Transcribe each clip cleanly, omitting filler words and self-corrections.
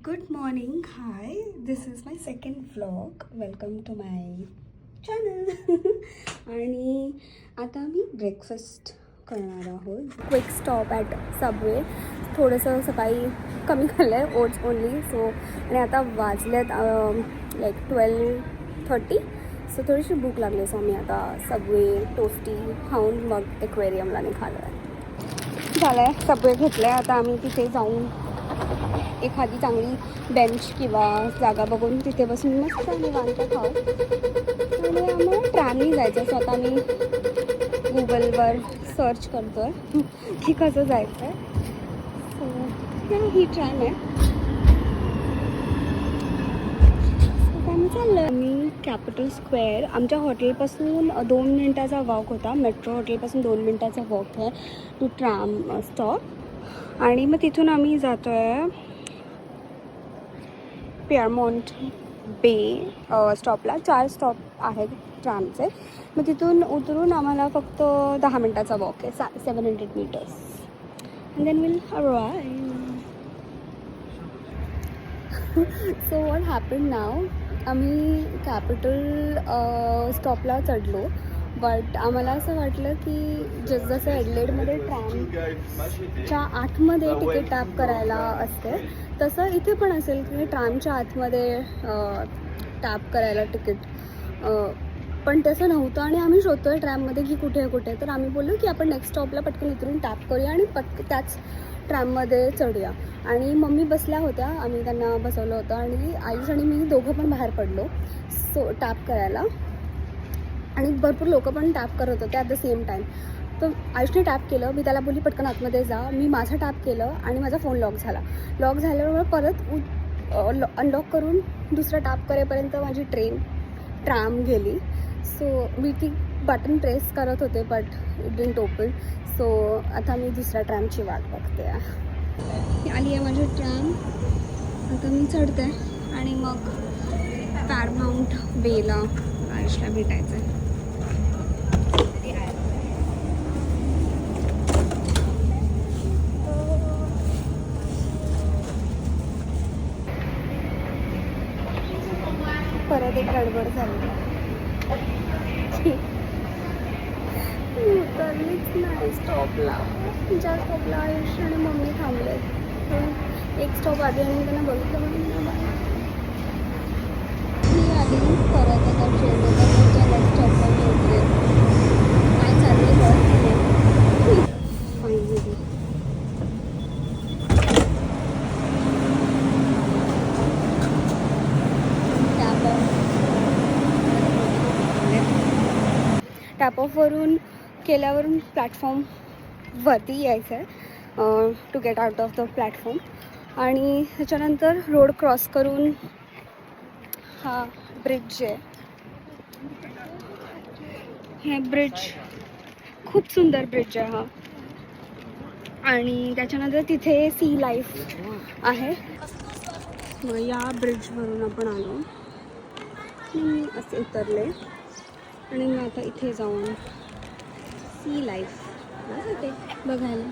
Good morning. Hi, this is my second vlog. Welcome to my channel. आणि आता मी breakfast करणार आहोत. Quick stop at Subway. थोडंसं सकाळी कमी खाल्लं आहे, ओट्स ओनली. सो आणि आता वाजल्यात लाईक 12:30. सो थोडीशी भूक लागली. सो मी आता सबवे टोस्टी खाऊन मग एक्वेरियमला निघालो आहे. झालं आहे, सबवे घेतलं आहे. आता आम्ही तिथे जाऊन एखादी चांगली बेंच किंवा जागा बघून तिथे बसून मस्त निवांत खाऊ. आणि आम्हाला ट्रॅमनी जायचं. सो आता मी गुगलवर सर्च करतो आहे की कसं जायचं आहे. सो ही ट्रॅम आहे. आम्ही चाललो. आम्ही कॅपिटल स्क्वेअर, आमच्या हॉटेलपासून 2 मिनटाचा वॉक होता. मेट्रो हॉटेलपासून 2 मिनटाचा वॉक आहे टू ट्रॅम स्टॉप. आणि मग तिथून आम्ही जातो आहे पिअरमॉन्ट बे स्टॉपला. 4 स्टॉप आहेत ट्रॅमचे. मग तिथून उतरून आम्हाला फक्त 10 मिनटाचा वॉक आहे, 700 meters. And then will arrive. So what happen now, आम्ही कॅपिटल स्टॉपला चढलो. बट आम्हाला असं वाटलं की जसं ॲडलेडमध्ये ट्रॅमच्या आतमध्ये तिकीट टॅप करायला असते, तसं इथे पण असेल की ट्रॅमच्या आतमध्ये टॅप करायला तिकीट. पण तसं नव्हतं. आणि आम्ही शोधतो आहे ट्रॅममध्ये की कुठे कुठे. तर आम्ही बोललो की आपण नेक्स्ट स्टॉपला पटकन उतरून टॅप करूया आणि त्याच ट्रॅममध्ये चढूया. आणि मम्मी बसल्या होत्या, आम्ही त्यांना बसवलं होतं. आणि आईस आणि मी दोघं पण बाहेर पडलो सो टॅप करायला. आणि भरपूर लोक पण टॅप करत होते ॲट द सेम टाईम. तर आयुषने टॅप केलं. मी त्याला बोलली पटकन आतमध्ये जा. मी माझा टॅप केलं आणि माझा फोन लॉक झाला. लॉक झाल्यावर परत अनलॉक करून दुसरा टॅप करेपर्यंत माझी ट्रॅम गेली. सो मी ती बटन प्रेस करत होते but it didn't open. So आता मी दुसऱ्या ट्रॅमची वाट बघते. आली आहे माझी ट्रॅम. आता मी चढते आणि मग पॅरामाऊंट बेला आयुषला भेटायचं आहे. परत एक गडबड झाली. उतरलीच नाही स्टॉपला. ज्या स्टॉपला आयुष आणि मम्मी थांबले. एक स्टॉप आधी आणि त्यांना बघितलं म्हणून मी आली परत आता नेक्स्ट स्टॉपला मी उतरेल. काय चालली बस फायनली. टॅप ऑफवरून केल्यावरून प्लॅटफॉर्मवरती यायचं आहे to get out of the platform. आणि त्याच्यानंतर रोड क्रॉस करून हा ब्रिज आहे. हे ब्रिज खूप सुंदर ब्रिज आहे हा. आणि त्याच्यानंतर तिथे सी लाईफ आहे. मग या ब्रिजवरून आपण आलो. मी असे उतरले आणि मग आता इथे जाऊन सी लाईफ बघायला.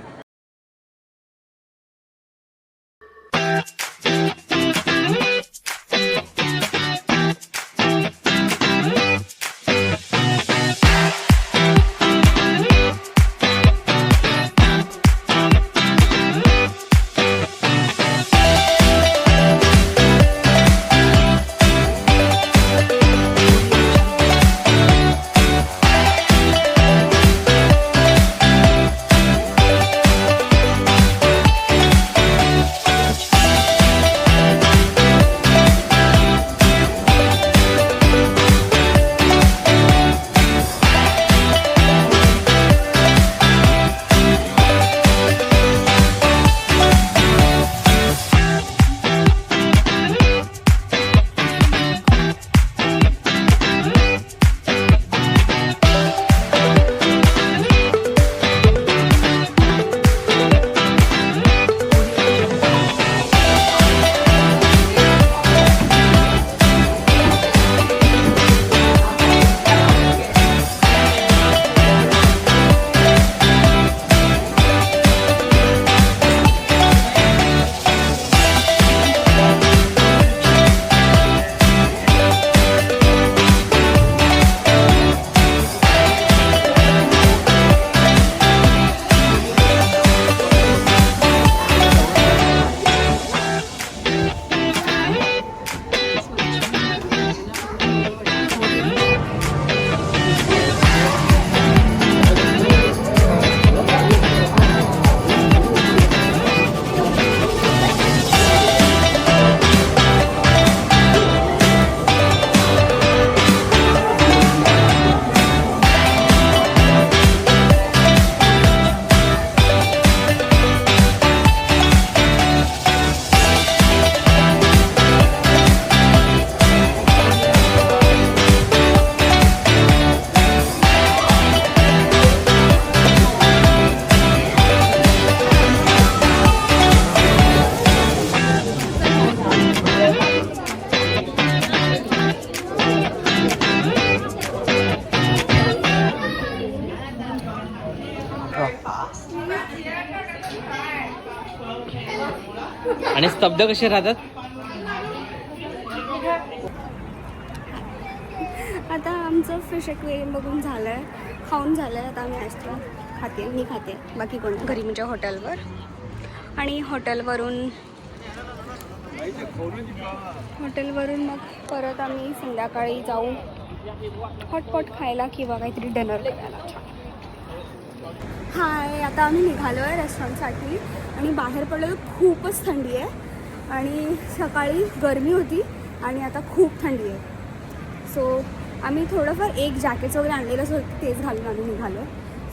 आणि स्तब्ध कसे राहतात? आता आमचं फिश एक्वेरियम बघून झालं आहे, खाऊन झालं आहे. आता आम्ही आईस्क्रीम खाते, मी खाते, बाकी कोण घरी म्हणजे हॉटेलवर. आणि हॉटेलवरून मग परत आम्ही संध्याकाळी जाऊ हॉटपॉट खायला किंवा काहीतरी डिनर करायला. हाय, आता आम्ही निघालो आहे रेस्टॉरंटसाठी आणि बाहेर पडलो तर खूपच थंडी आहे आणि सकाळी गरमी होती आणि आता खूप थंडी आहे. सो आम्ही थोडंफार एक जॅकेट्स वगैरे आणलेलं असं तेच घालून आम्ही निघालो.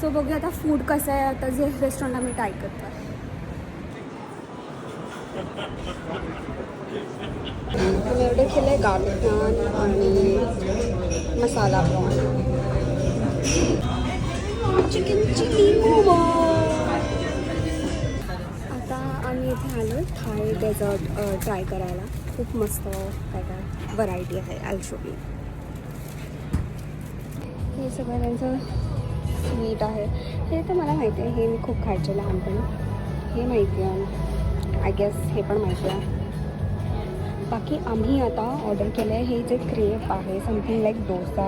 सो बघूया आता फूड कसं आहे, आता जे रेस्टॉरंट आम्ही ट्राय करतो. आम्ही एवढे केलं आहे गार्लिक नान आणि मसाला प्रॉन, चिकन चिली मोमो. आता आम्ही इथे आलो थाय डेझर्ट ट्राय करायला. खूप मस्त काय काय व्हरायटी आहे. I show you. हे सगळं त्यांचं स्वीट आहे. हे तर मला माहिती आहे, हे मी खूप खायचे लहानपणी, हे माहिती आहे. आय गेस हे पण माहिती आहे. बाकी आम्ही आता ऑर्डर केलं आहे हे जे क्रेप आहे, something like dosa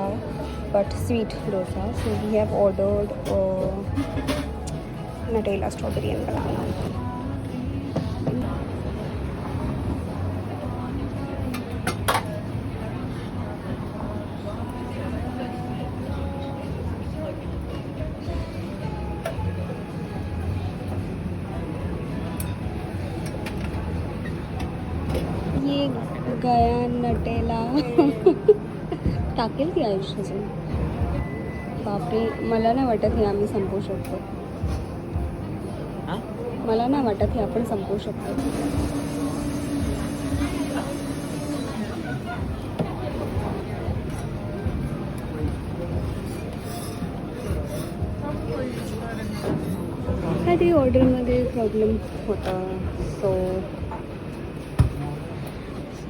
but sweet dosa. So we have ordered Nutella strawberry and banana. ये गया नटेला टाकेल की आयुष्याचे. बापरे, मला नाही वाटत हे आम्ही संपवू शकतो. मला नाही वाटत हे आपण संपवू शकतो. काहीतरी ऑर्डरमध्ये प्रॉब्लेम होता. सो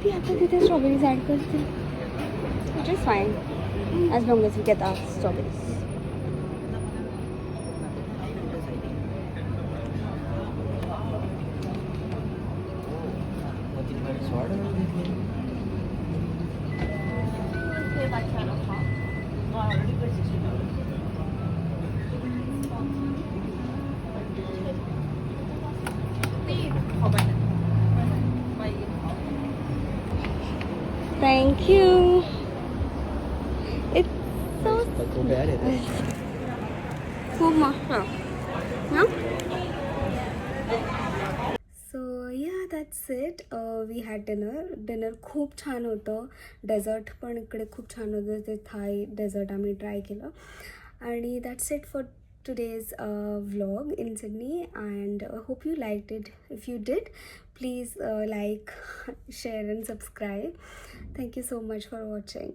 ती आता तिथे स्ट्रॉबेरीज ॲड करते, which is fine as long as we get our strawberries. Thank you. It's so खूप मस्त. सो या that's it. We had dinner खूप छान होतं. डेझर्ट पण इकडे खूप छान होतं. ते थाय डेझर्ट आम्ही ट्राय केलं. आणि that's it for today's vlog in Sydney, and hope you liked it. If you did, please like, share and subscribe. Thank you so much for watching.